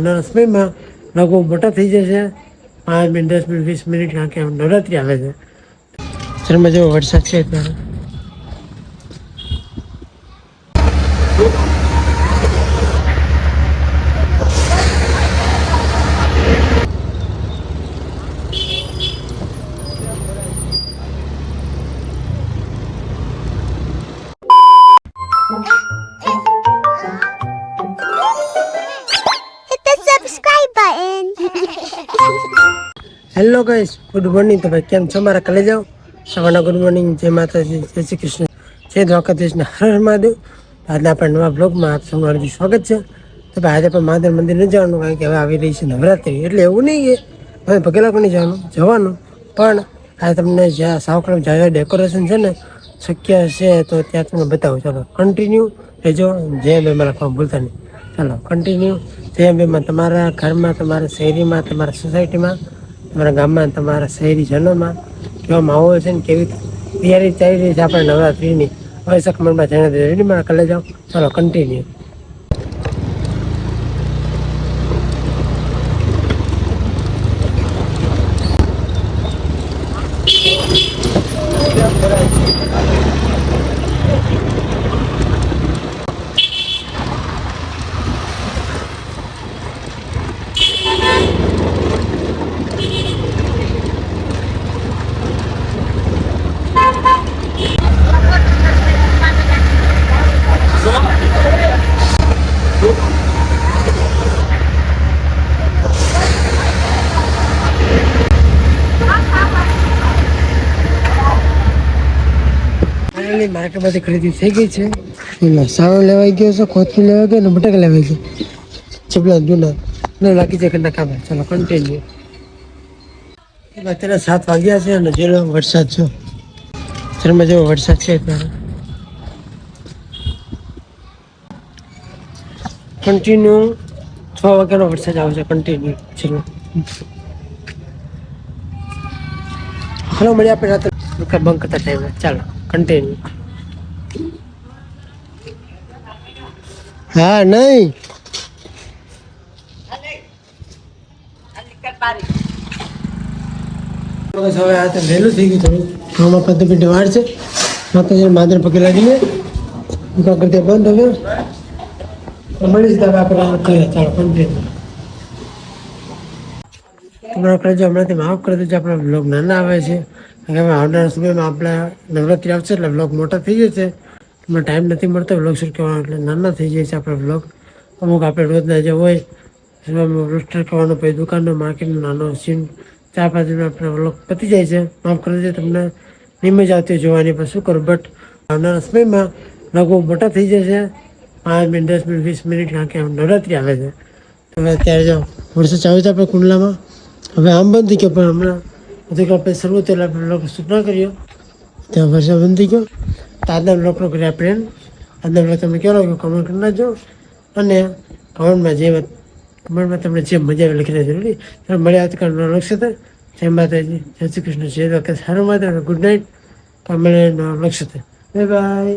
આવનારા સમયમાં લોકો મોટા થઈ જશે 5 મિનિટ 10 મિનિટ 20 મિનિટ, કારણ કે નવરાત્રિ આવે છે. શહેરમાં જેવો વરસાદ છે ત્યારે હેલો ગાઈસ, ગુડ મોર્નિંગ. તો ભાઈ કેમ છો મારા કલે જાઓ સવારના ગુડ મોર્નિંગ. જય માતાજી, જય શ્રી કૃષ્ણ, જય દ્વારકાધીશના હર હર મહાદેવ. આજના આપણા નવા બ્લોગમાં આપ સૌનું હાર્દિક સ્વાગત છે. તો ભાઈ આજે પણ મહાદેવ મંદિર ન જવાનું, કારણ કે હવે આવી રહી છે નવરાત્રિ. એટલે એવું નહીં કે હવે પગેલા પણ નહીં જવાનું, પણ આ તમને જ્યાં સાવકળમ જ્યાં ડેકોરેશન છે ને શક્ય હશે તો ત્યાં તમને બતાવું. ચાલો કન્ટિન્યુ રહેજો. જય બે મારા ફોર્મ ભૂલતા નહીં. ચાલો કન્ટિન્યુ. જય બેમાં તમારા ઘરમાં, તમારા શહેરીમાં, તમારા સોસાયટીમાં, તમારા ગામમાં, તમારા શહેરીજનોમાં કેવા માહોલ છે ને કેવી તૈયારી ચાલી રહી છે આપણે નવરાત્રિની, હવે સખમણમાં જણાવી દે. રેડી મારા કલે જાઓ. ચાલો કન્ટિન્યુ. માર્કેટમાંથી ખરીદી થઈ ગઈ છે. સાવણ લેવાઈ ગયો છે, કોથમીર લેવાઈ ગયો ને બટાકા લેવાઈ ગયો. ચપલા જૂના ન લાગી જાય ઘરના કામે. ચાલો કન્ટિન્યુ. અત્યારે 7 વાગ્યા છે અને જેલો વરસાદ છે, શહેરમાં જેવો વરસાદ છે ત્યારે કન્ટિન્યુ 6 વાગ્યાનો વરસાદ આવે છે કન્ટિન્યુ. ચલો હલો, મળીએ આપણે રાત્રે બંધ કરતા ટાઈમે. ચાલો કન્ટિન્યુ. હા નહીં હવે આ તો વહેલું થઈ ગયું થોડું. આમાં 15 મિનિટ વાર છે. માતાજી માદર પગે લાગીને દુકાન કરતા બંધ. હવે મળી જતા આપણે કરીએ. ચાલો કન્ટિન્યુ. તમારા આપણે જો હમણાંથી માફ કરી દેજો, આપણા બ્લોગ નાના આવે છે. હવે આવનારા સમયમાં આપણા નવરાત્રિ આવશે એટલે બ્લોગ મોટા થઈ જશે. એમાં ટાઈમ નથી મળતો બ્લોગ શૂટ કરવાનો, એટલે નાના થઈ જાય છે આપણા બ્લોગ. અમુક આપણે રોજના જે હોય રોસ્ટર કરવાનો, પછી દુકાનનો માર્કેટનો નાનો સીન 4-5 દિનમાં આપણે બ્લોગ પતી જાય છે. માફ કરી દેજો, તમને નહીં મજા આવતી જોવાની, પણ શું કરું. બટ આવનારા સમયમાં લોકો મોટા થઈ જશે 5 મિનિટ 10 મિનિટ 20 મિનિટ, કારણ કે નવરાત્રિ આવે છે. હવે અત્યારે જો વરસાદ ચાલુ છે આપણે કુંડલામાં. હવે આમ બંધ થઈ ગયો, પણ હમણાં બધું આપણે શરૂ થયેલા આપણે બ્લોગ શૂટ ના કર્યો, ત્યાં વરસાદ બંધ થઈ ગયો. તો આજના બ્લોગનો કરીએ આપણે. આજના બ્લોગ તમને કેવો લાગ્યો કમેન્ટ કરી નાખજો, અને કમેન્ટમાં તમને જે મજા આવે લખી દેજો. રેડી? ત્યારે મળ્યા આવતીકાલ નવા બ્લોગ સાથે. જય માતાજી, જય શ્રી કૃષ્ણ, જય દ્વારકા, સારું માતા, ગુડ નાઇટ. મળે નવા બ્લોગ સાથે. Bye bye.